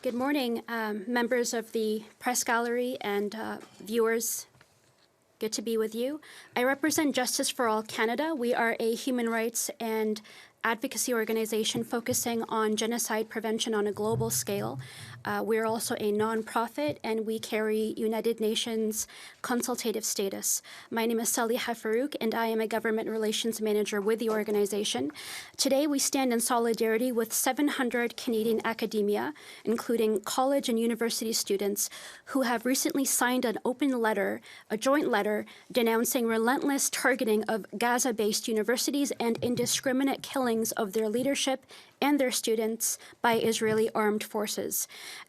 Good morning, members of the press gallery and viewers. Good to be with you. I represent Justice for All Canada. We are a human rights and advocacy organization focusing on genocide prevention on a global scale. We're also a nonprofit, and we carry United Nations consultative status. My name is Saleha Faruque, and I am a government relations manager with the organization. Today, we stand in solidarity with 700 Canadian academia, including college and university students, who have recently signed an open letter, a joint letter, denouncing relentless targeting of Gaza-based universities and indiscriminate killings of their leadership and their students by Israeli armed forces.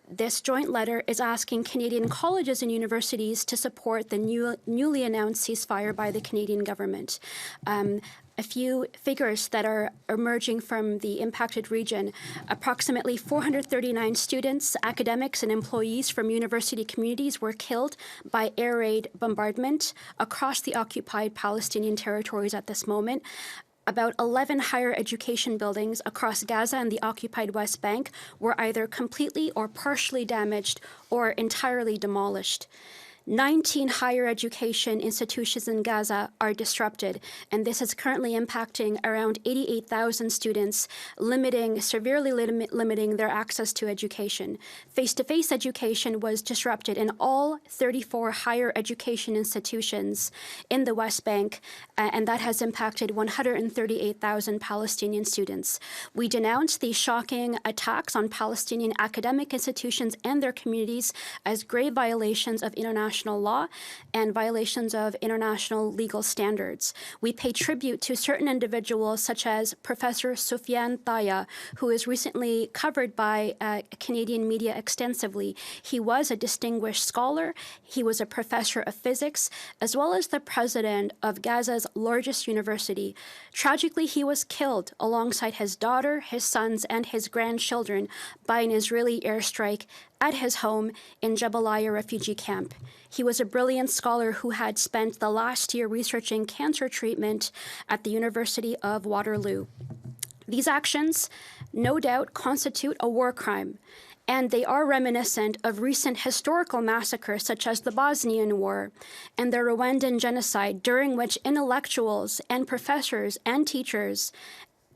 This joint letter is asking Canadian colleges and universities to support the newly announced ceasefire by the Canadian government. A few figures that are emerging from the impacted region. Approximately 439 students, academics, and employees from university communities were killed by air raid bombardment across the occupied Palestinian territories at this moment. About 11 higher education buildings across Gaza and the occupied West Bank were either completely or partially damaged or entirely demolished. 19 higher education institutions in Gaza are disrupted, and this is currently impacting around 88,000 students, severely limiting their access to education. Face-to-face education was disrupted in all 34 higher education institutions in the West Bank, and that has impacted 138,000 Palestinian students. We denounce these shocking attacks on Palestinian academic institutions and their communities as grave violations of international law and violations of international legal standards. We pay tribute to certain individuals such as Professor Soufiane Tahiya, who is recently covered by Canadian media extensively. He was a distinguished scholar. He was a professor of physics, as well as the president of Gaza's largest university. Tragically, he was killed alongside his daughter, his sons, and his grandchildren by an Israeli airstrike at his home in Jabalia refugee camp. He was a brilliant scholar who had spent the last year researching cancer treatment at the University of Waterloo. These actions, no doubt, constitute a war crime, and they are reminiscent of recent historical massacres such as the Bosnian War and the Rwandan genocide, during which intellectuals and professors and teachers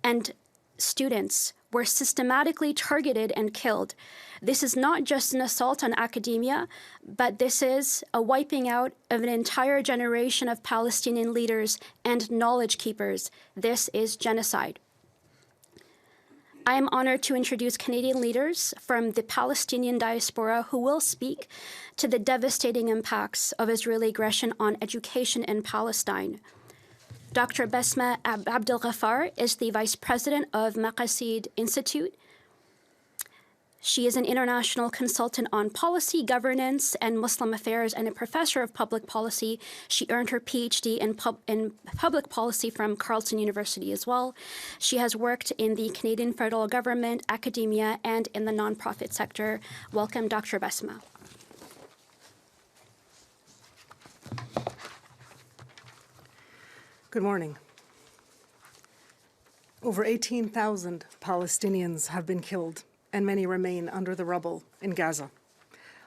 and students were systematically targeted and killed. This is not just an assault on academia, but this is a wiping out of an entire generation of Palestinian leaders and knowledge keepers. This is genocide. I am honored to introduce Canadian leaders from the Palestinian diaspora who will speak to the devastating impacts of Israeli aggression on education in Palestine. Dr. Basma Abdelgafar is the Vice President of Maqasid Institute. She is an international consultant on policy, governance, and Muslim affairs, and a professor of public policy. She earned her PhD in public policy from Carleton University as well. She has worked in the Canadian federal government, academia, and in the nonprofit sector. Welcome, Dr. Basma. Good morning. Over 18,000 Palestinians have been killed, and many remain under the rubble in Gaza.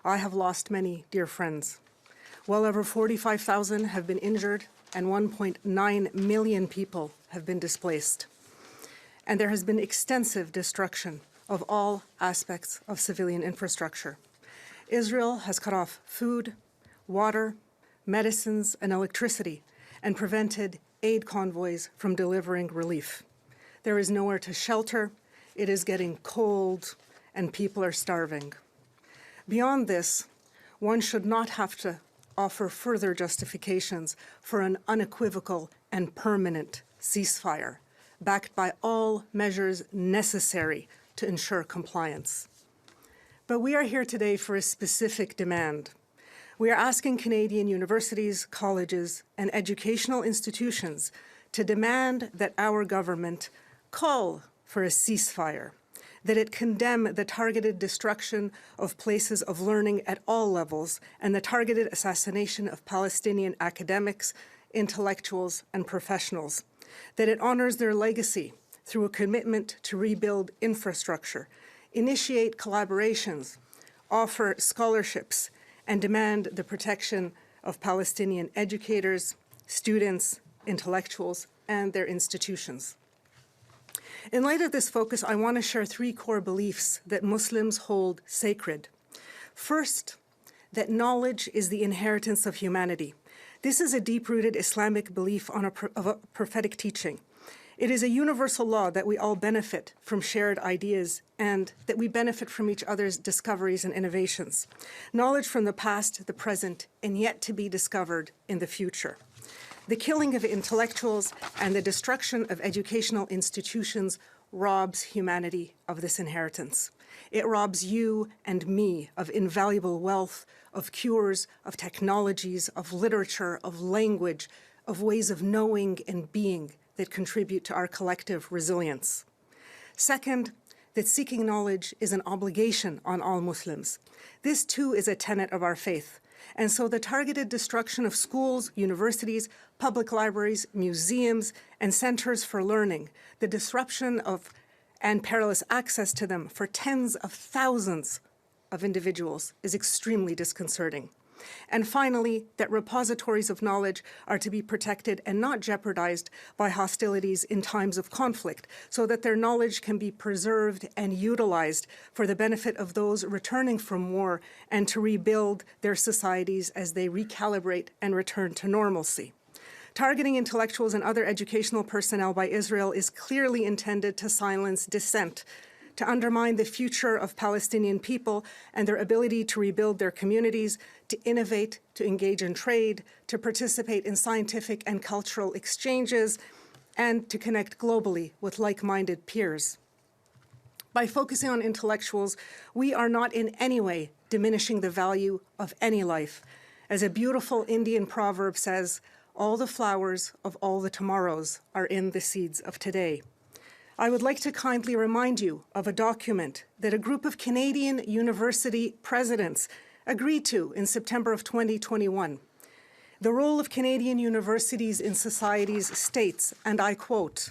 I have lost many dear friends. Well over 45,000 have been injured, and 1.9 million people have been displaced. And there has been extensive destruction of all aspects of civilian infrastructure. Israel has cut off food, water, medicines, and electricity, and prevented aid convoys from delivering relief. There is nowhere to shelter, it is getting cold, and people are starving. Beyond this, one should not have to offer further justifications for an unequivocal and permanent ceasefire, backed by all measures necessary to ensure compliance. But we are here today for a specific demand. We are asking Canadian universities, colleges, and educational institutions to demand that our government call for a ceasefire, that it condemn the targeted destruction of places of learning at all levels and the targeted assassination of Palestinian academics, intellectuals, and professionals, that it honors their legacy through a commitment to rebuild infrastructure, initiate collaborations, offer scholarships, and demand the protection of Palestinian educators, students, intellectuals, and their institutions. In light of this focus, I want to share 3 core beliefs that Muslims hold sacred. First, that knowledge is the inheritance of humanity. This is a deep-rooted Islamic belief of a prophetic teaching. It is a universal law that we all benefit from shared ideas and that we benefit from each other's discoveries and innovations. Knowledge from the past, the present, and yet to be discovered in the future. The killing of intellectuals and the destruction of educational institutions robs humanity of this inheritance. It robs you and me of invaluable wealth, of cures, of technologies, of literature, of language, of ways of knowing and being that contribute to our collective resilience. Second, that seeking knowledge is an obligation on all Muslims. This too is a tenet of our faith. And so the targeted destruction of schools, universities, public libraries, museums, and centers for learning, the disruption of and perilous access to them for tens of thousands of individuals is extremely disconcerting. And finally, that repositories of knowledge are to be protected and not jeopardized by hostilities in times of conflict, so that their knowledge can be preserved and utilized for the benefit of those returning from war and to rebuild their societies as they recalibrate and return to normalcy. Targeting intellectuals and other educational personnel by Israel is clearly intended to silence dissent, to undermine the future of Palestinian people and their ability to rebuild their communities, to innovate, to engage in trade, to participate in scientific and cultural exchanges, and to connect globally with like-minded peers. By focusing on intellectuals, we are not in any way diminishing the value of any life. As a beautiful Indian proverb says, all the flowers of all the tomorrows are in the seeds of today. I would like to kindly remind you of a document that a group of Canadian university presidents agreed to in September of 2021. The role of Canadian universities in societies states, and I quote,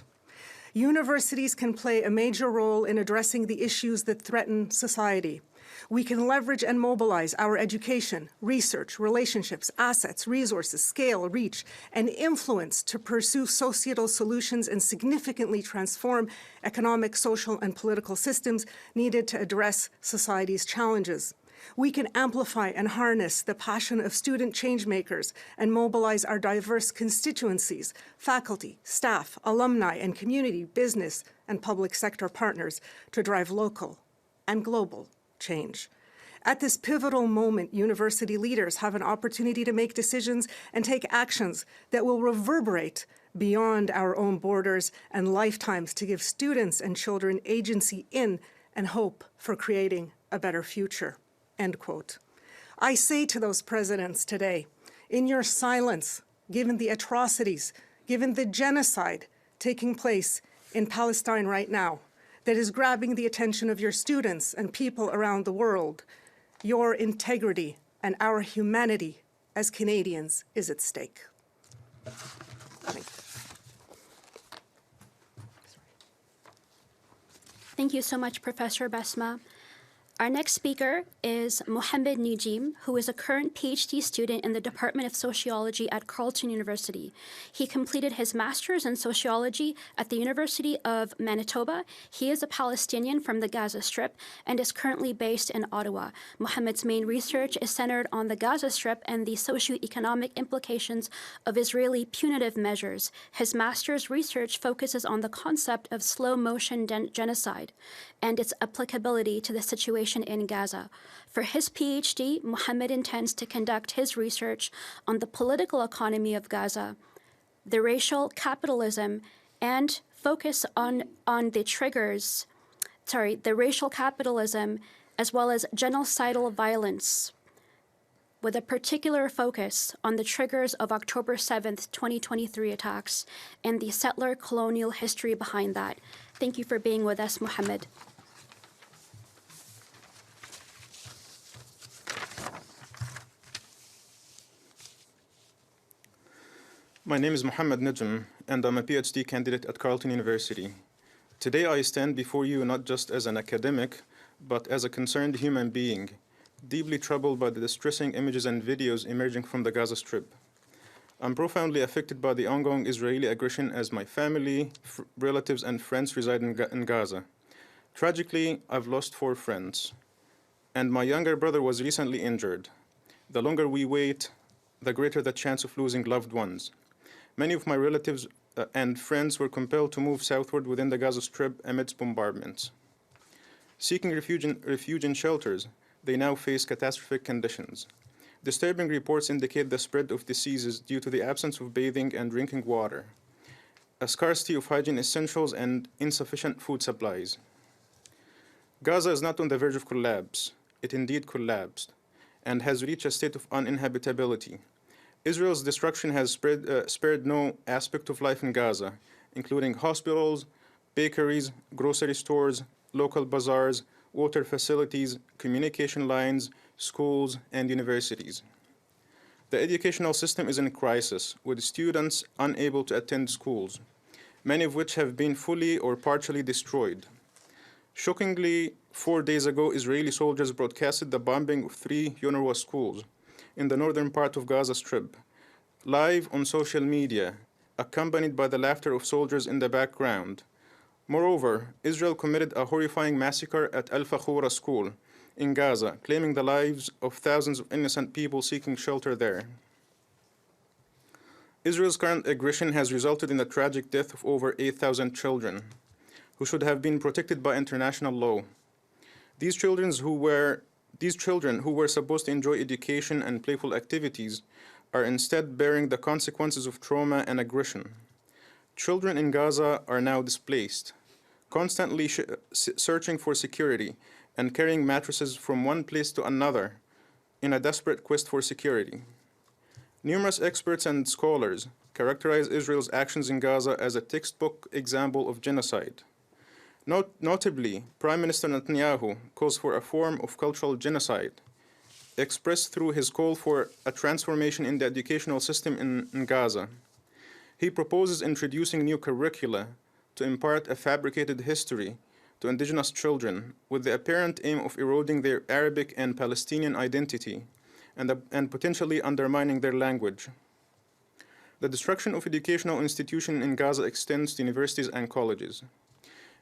"Universities can play a major role in addressing the issues that threaten society. We can leverage and mobilize our education, research, relationships, assets, resources, scale, reach, and influence to pursue societal solutions and significantly transform economic, social, and political systems needed to address society's challenges. We can amplify and harness the passion of student changemakers and mobilize our diverse constituencies, faculty, staff, alumni, and community, business, and public sector partners to drive local and global change. At this pivotal moment, university leaders have an opportunity to make decisions and take actions that will reverberate beyond our own borders and lifetimes to give students and children agency in and hope for creating a better future." End quote. I say to those presidents today, in your silence, given the atrocities, given the genocide taking place in Palestine right now, that is grabbing the attention of your students and people around the world, your integrity and our humanity as Canadians is at stake. Thank you. Thank you so much, Professor Basma. Our next speaker is Mohammed Nijim, who is a current PhD student in the Department of Sociology at Carleton University. He completed his master's in sociology at the University of Manitoba. He is a Palestinian from the Gaza Strip and is currently based in Ottawa. Mohammed's main research is centered on the Gaza Strip and the socioeconomic implications of Israeli punitive measures. His master's research focuses on the concept of slow-motion genocide and its applicability to the situation in Gaza. For his PhD, Mohammed intends to conduct his research on the political economy of Gaza, the racial capitalism, and focus on the triggers, the racial capitalism, as well as genocidal violence, with a particular focus on the triggers of October 7th, 2023 attacks and the settler colonial history behind that. Thank you for being with us, Mohammed. My name is Mohammed Nijim, and I'm a PhD candidate at Carleton University. Today I stand before you not just as an academic, but as a concerned human being, deeply troubled by the distressing images and videos emerging from the Gaza Strip. I'm profoundly affected by the ongoing Israeli aggression as my family, relatives, and friends reside in Gaza. Tragically, I've lost 4 friends, and my younger brother was recently injured. The longer we wait, the greater the chance of losing loved ones. Many of my relatives and friends were compelled to move southward within the Gaza Strip amidst bombardments. Seeking refuge in shelters, they now face catastrophic conditions. Disturbing reports indicate the spread of diseases due to the absence of bathing and drinking water, a scarcity of hygiene essentials, and insufficient food supplies. Gaza is not on the verge of collapse. It indeed collapsed and has reached a state of uninhabitability. Israel's destruction has spared no aspect of life in Gaza, including hospitals, bakeries, grocery stores, local bazaars, water facilities, communication lines, schools, and universities. The educational system is in crisis, with students unable to attend schools, many of which have been fully or partially destroyed. Shockingly, 4 days ago, Israeli soldiers broadcasted the bombing of 3 UNRWA schools in the northern part of Gaza Strip, live on social media, accompanied by the laughter of soldiers in the background. Moreover, Israel committed a horrifying massacre at Al-Fakhura school in Gaza, claiming the lives of thousands of innocent people seeking shelter there. Israel's current aggression has resulted in the tragic death of over 8,000 children, who should have been protected by international law. These children who were supposed to enjoy education and playful activities are instead bearing the consequences of trauma and aggression. Children in Gaza are now displaced, constantly searching for security and carrying mattresses from one place to another in a desperate quest for security. Numerous experts and scholars characterize Israel's actions in Gaza as a textbook example of genocide. Notably, Prime Minister Netanyahu calls for a form of cultural genocide, expressed through his call for a transformation in the educational system in Gaza. He proposes introducing new curricula to impart a fabricated history to indigenous children, with the apparent aim of eroding their Arabic and Palestinian identity and potentially undermining their language. The destruction of educational institutions in Gaza extends to universities and colleges.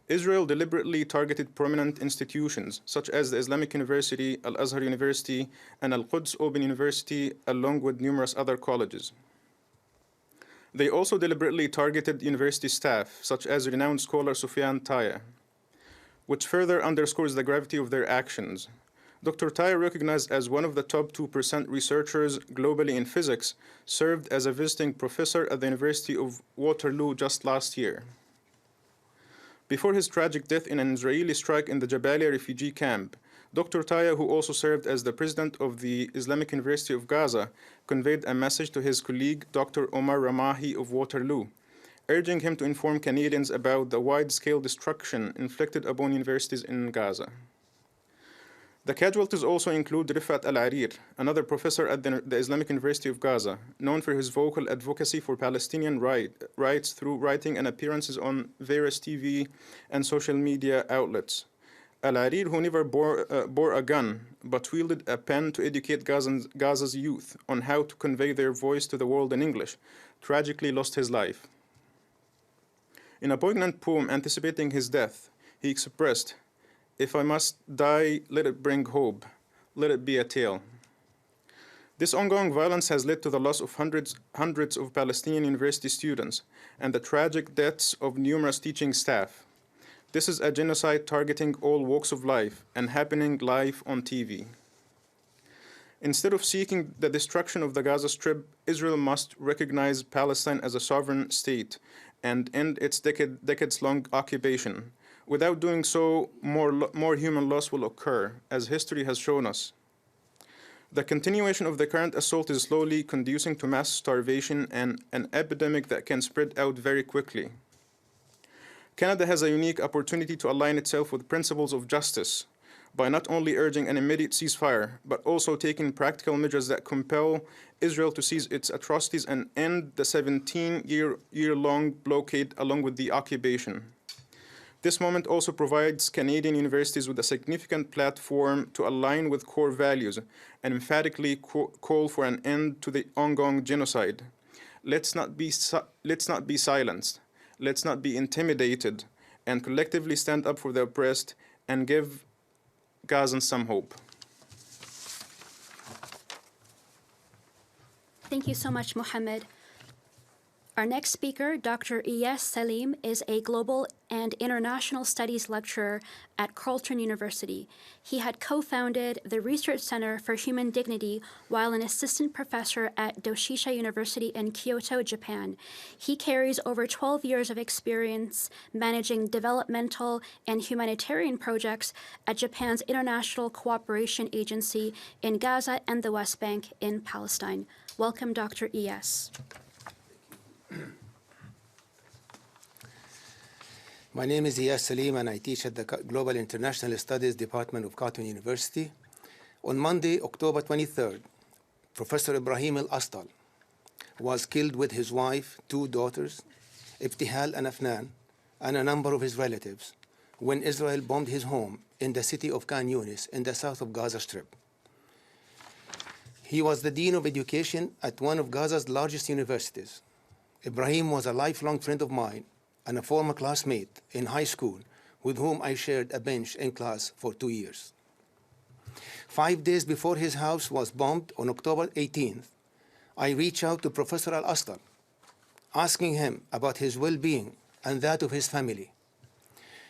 Israel deliberately targeted prominent institutions such as the Islamic University, Al-Azhar University, and Al-Quds Open University, along with numerous other colleges. They also deliberately targeted university staff, such as renowned scholar Sufyan Taya, which further underscores the gravity of their actions. Dr. Taya, recognized as one of the top 2% researchers globally in physics, served as a visiting professor at the University of Waterloo just last year. Before his tragic death in an Israeli strike in the Jabalia refugee camp, Dr. Taya, who also served as the president of the Islamic University of Gaza, conveyed a message to his colleague, Dr. Omar Ramahi of Waterloo, urging him to inform Canadians about the wide-scale destruction inflicted upon universities in Gaza. The casualties also include Rifat Al-Arir, another professor at the Islamic University of Gaza, known for his vocal advocacy for Palestinian rights through writing and appearances on various TV and social media outlets. Al-Arir, who never bore a gun, but wielded a pen to educate Gaza's youth on how to convey their voice to the world in English, tragically lost his life. In a poignant poem anticipating his death, he expressed, "If I must die, let it bring hope. Let it be a tale." This ongoing violence has led to the loss of hundreds of Palestinian university students and the tragic deaths of numerous teaching staff. This is a genocide targeting all walks of life and happening live on TV. Instead of seeking the destruction of the Gaza Strip, Israel must recognize Palestine as a sovereign state and end its decades-long occupation. Without doing so, more human loss will occur, as history has shown us. The continuation of the current assault is slowly conducing to mass starvation and an epidemic that can spread out very quickly. Canada has a unique opportunity to align itself with principles of justice by not only urging an immediate ceasefire, but also taking practical measures that compel Israel to cease its atrocities and end the 17-year-long blockade along with the occupation. This moment also provides Canadian universities with a significant platform to align with core values and emphatically call for an end to the ongoing genocide. Let's not be silenced. Let's not be intimidated, and collectively stand up for the oppressed and give Gazans some hope. Thank you so much, Mohammed. Our next speaker, Dr. Iyas Salim, is a global and international studies lecturer at Carleton University. He had co-founded the Research Center for Human Dignity while an assistant professor at Doshisha University in Kyoto, Japan. He carries over 12 years of experience managing developmental and humanitarian projects at Japan's International Cooperation Agency in Gaza and the West Bank in Palestine. Welcome, Dr. Iyas. My name is Iyas Salim, and I teach at the Global International Studies Department of Carleton University. On Monday, October 23rd, Professor Ibrahim al-Astal was killed with his wife, 2 daughters, Ibtihal and Afnan, and a number of his relatives when Israel bombed his home in the city of Khan Yunis in the south of Gaza Strip. He was the Dean of Education at one of Gaza's largest universities. Ibrahim was a lifelong friend of mine and a former classmate in high school with whom I shared a bench in class for 2 years. 5 days before his house was bombed on October 18th, I reached out to Professor al-Astal, asking him about his well-being and that of his family.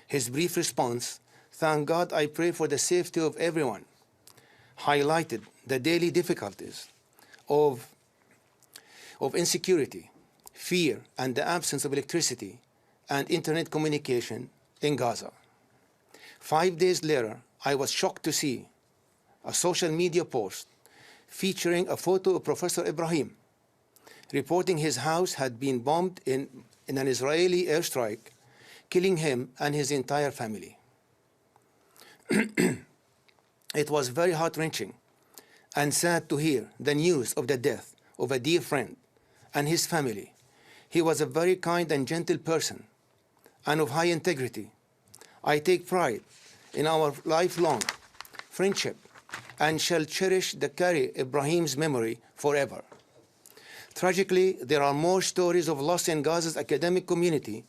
His brief response, "Thank God, I pray for the safety of everyone," highlighted the daily difficulties of insecurity, fear, and the absence of electricity and internet communication in Gaza. 5 days later, I was shocked to see a social media post featuring a photo of Professor Ibrahim, reporting his house had been bombed in an Israeli airstrike, killing him and his entire family. It was very heart-wrenching and sad to hear the news of the death of a dear friend and his family. He was a very kind and gentle person and of high integrity. I take pride in our lifelong friendship and shall cherish the carry Ibrahim's memory forever. Tragically, there are more stories of loss in Gaza's academic community.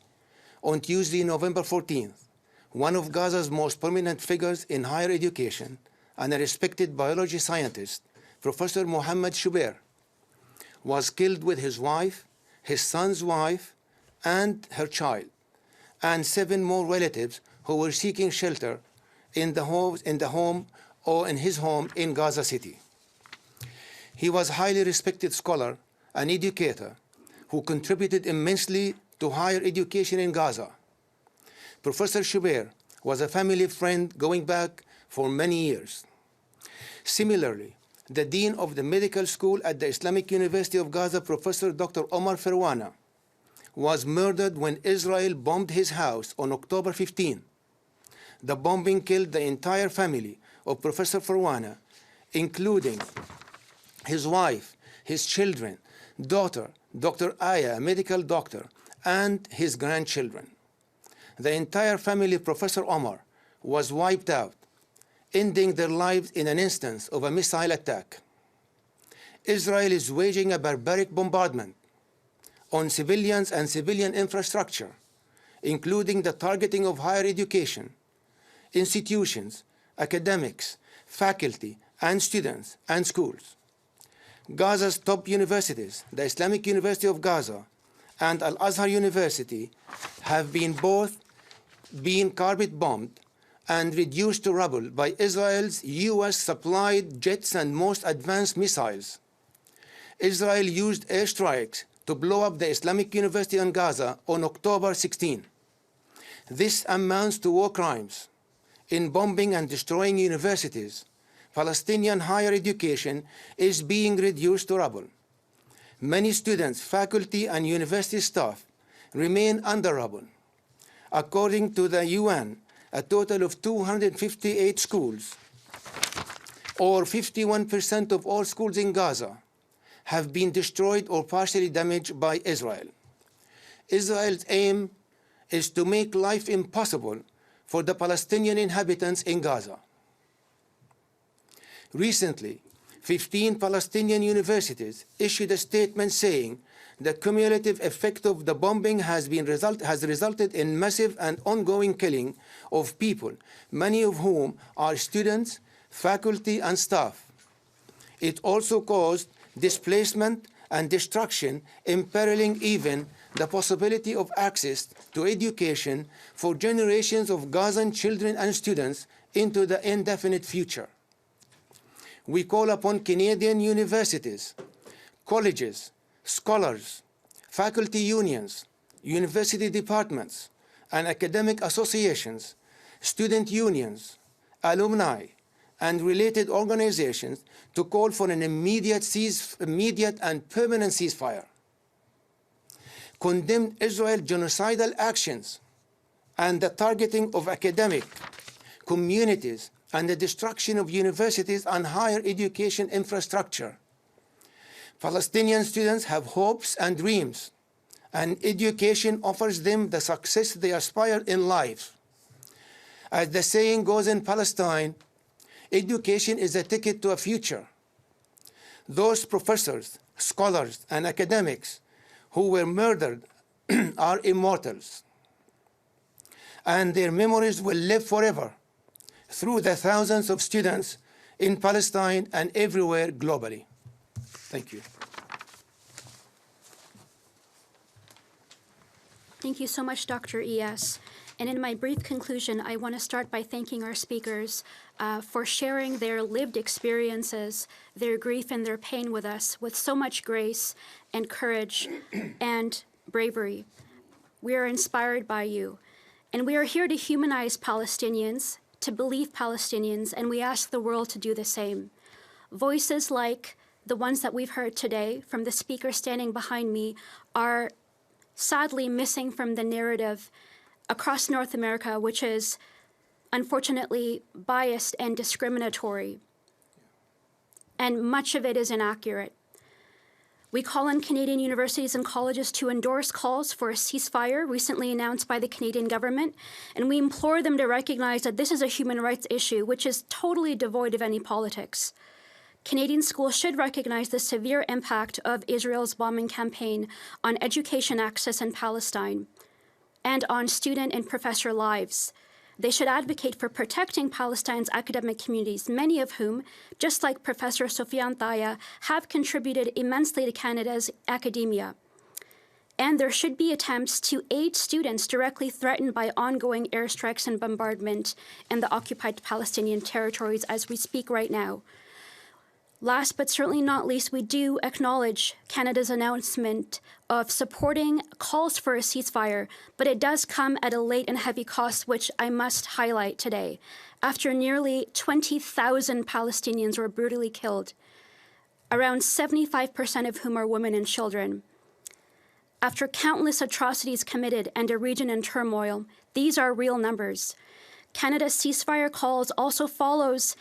On Tuesday, November 14th, one of Gaza's most prominent figures in higher education and a respected biology scientist, Professor Mohammed Nijim, was killed with his wife, his son's wife, and her child, and 7 more relatives who were seeking shelter in his home in Gaza City. He was a highly respected scholar and educator who contributed immensely to higher education in Gaza. Professor Nijim was a family friend going back for many years. Similarly, the Dean of the Medical School at the Islamic University of Gaza, Professor Dr. Omar Farwana, was murdered when Israel bombed his house on October 15. The bombing killed the entire family of Professor Farwana, including his wife, his children, daughter, Dr. Aya, a medical doctor, and his grandchildren. The entire family of Professor Omar was wiped out, ending their lives in an instance of a missile attack. Israel is waging a barbaric bombardment on civilians and civilian infrastructure, including the targeting of higher education, institutions, academics, faculty, and students, and schools. Gaza's top universities, the Islamic University of Gaza and Al-Azhar University, have both been carpet-bombed and reduced to rubble by Israel's US-supplied jets and most advanced missiles. Israel used airstrikes to blow up the Islamic University in Gaza on October 16. This amounts to war crimes. In bombing and destroying universities, Palestinian higher education is being reduced to rubble. Many students, faculty, and university staff remain under rubble. According to the UN, a total of 258 schools, or 51% of all schools in Gaza, have been destroyed or partially damaged by Israel. Israel's aim is to make life impossible for the Palestinian inhabitants in Gaza. Recently, 15 Palestinian universities issued a statement saying the cumulative effect of the bombing has resulted in massive and ongoing killing of people, many of whom are students, faculty, and staff. It also caused displacement and destruction, imperiling even the possibility of access to education for generations of Gazan children and students into the indefinite future. We call upon Canadian universities, colleges, scholars, faculty unions, university departments, and academic associations, student unions, alumni, and related organizations to call for an immediate and permanent ceasefire, condemn Israel's genocidal actions and the targeting of academic communities and the destruction of universities and higher education infrastructure. Palestinian students have hopes and dreams, and education offers them the success they aspire in life. As the saying goes in Palestine, education is a ticket to a future. Those professors, scholars, and academics who were murdered are immortals, and their memories will live forever through the thousands of students in Palestine and everywhere globally. Thank you. Thank you so much, Dr. Iyas. And in my brief conclusion, I want to start by thanking our speakers for sharing their lived experiences, their grief and their pain with us with so much grace and courage and bravery. We are inspired by you. And we are here to humanize Palestinians, to believe Palestinians, and we ask the world to do the same. Voices like the ones that we've heard today from the speaker standing behind me are sadly missing from the narrative across North America, which is unfortunately biased and discriminatory. And much of it is inaccurate. We call on Canadian universities and colleges to endorse calls for a ceasefire recently announced by the Canadian government, and we implore them to recognize that this is a human rights issue which is totally devoid of any politics. Canadian schools should recognize the severe impact of Israel's bombing campaign on education access in Palestine and on student and professor lives. They should advocate for protecting Palestine's academic communities, many of whom, just like Professor Sofiane Taya, have contributed immensely to Canada's academia. And there should be attempts to aid students directly threatened by ongoing airstrikes and bombardment in the occupied Palestinian territories as we speak right now. Last but certainly not least, we do acknowledge Canada's announcement of supporting calls for a ceasefire, but it does come at a late and heavy cost, which I must highlight today. After nearly 20,000 Palestinians were brutally killed, around 75% of whom are women and children. After countless atrocities committed and a region in turmoil, these are real numbers. Canada's ceasefire calls also follows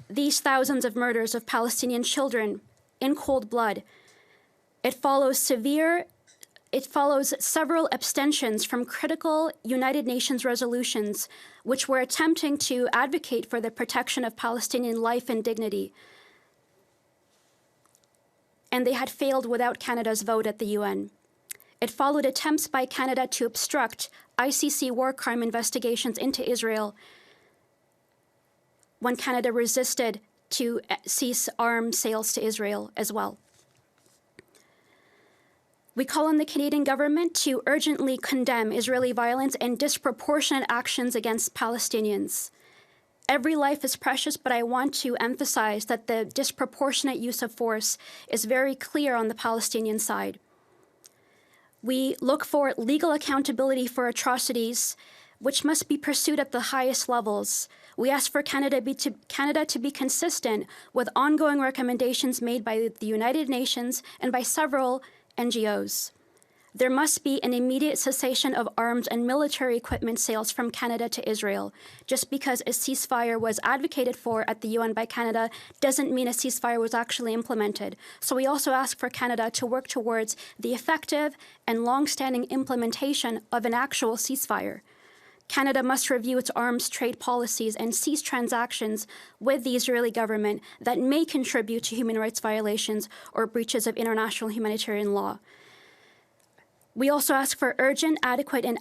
these thousands of murders of Palestinian children in cold blood. It follows several abstentions from critical United Nations resolutions which were attempting to advocate for the protection of Palestinian life and dignity. And they had failed without Canada's vote at the UN. It followed attempts by Canada to obstruct ICC war crime investigations into Israel when Canada resisted to cease arms sales to Israel as well. We call on the Canadian government to urgently condemn Israeli violence and disproportionate actions against Palestinians. Every life is precious, but I want to emphasize that the disproportionate use of force is very clear on the Palestinian side. We look for legal accountability for atrocities, which must be pursued at the highest levels. We ask for Canada to be consistent with ongoing recommendations made by the United Nations and by several NGOs. There must be an immediate cessation of arms and military equipment sales from Canada to Israel. Just because a ceasefire was advocated for at the UN by Canada doesn't mean a ceasefire was actually implemented. So we also ask for Canada to work towards the effective and long-standing implementation of an actual ceasefire. Canada must review its arms trade policies and cease transactions with the Israeli government that may contribute to human rights violations or breaches of international humanitarian law. We also ask for urgent, adequate, and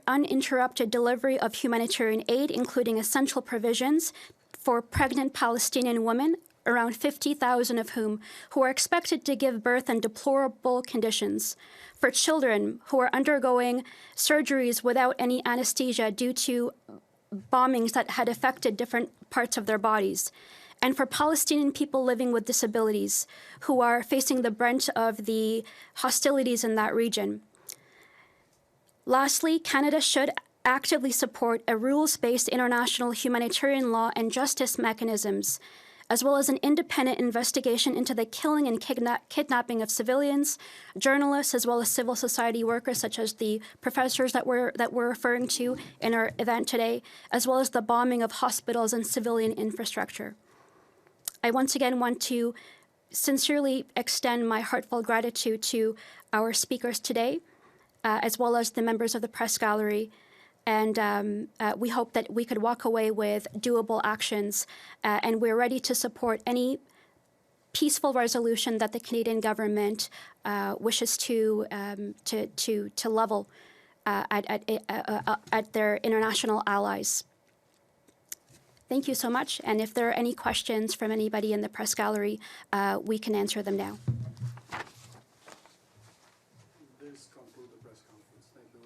uninterrupted delivery of humanitarian aid, including essential provisions for pregnant Palestinian women, around 50,000 of whom who are expected to give birth in deplorable conditions, for children who are undergoing surgeries without any anesthesia due to bombings that had affected different parts of their bodies, and for Palestinian people living with disabilities who are facing the brunt of the hostilities in that region. Lastly, Canada should actively support a rules-based international humanitarian law and justice mechanisms, as well as an independent investigation into the killing and kidnapping of civilians, journalists, as well as civil society workers, such as the professors that we're referring to in our event today, as well as the bombing of hospitals and civilian infrastructure. I once again want to sincerely extend my heartfelt gratitude to our speakers today, as well as the members of the press gallery. And we hope that we could walk away with doable actions, and we're ready to support any peaceful resolution that the Canadian government wishes to level at their international allies. Thank you so much. And if there are any questions from anybody in the press gallery, we can answer them now.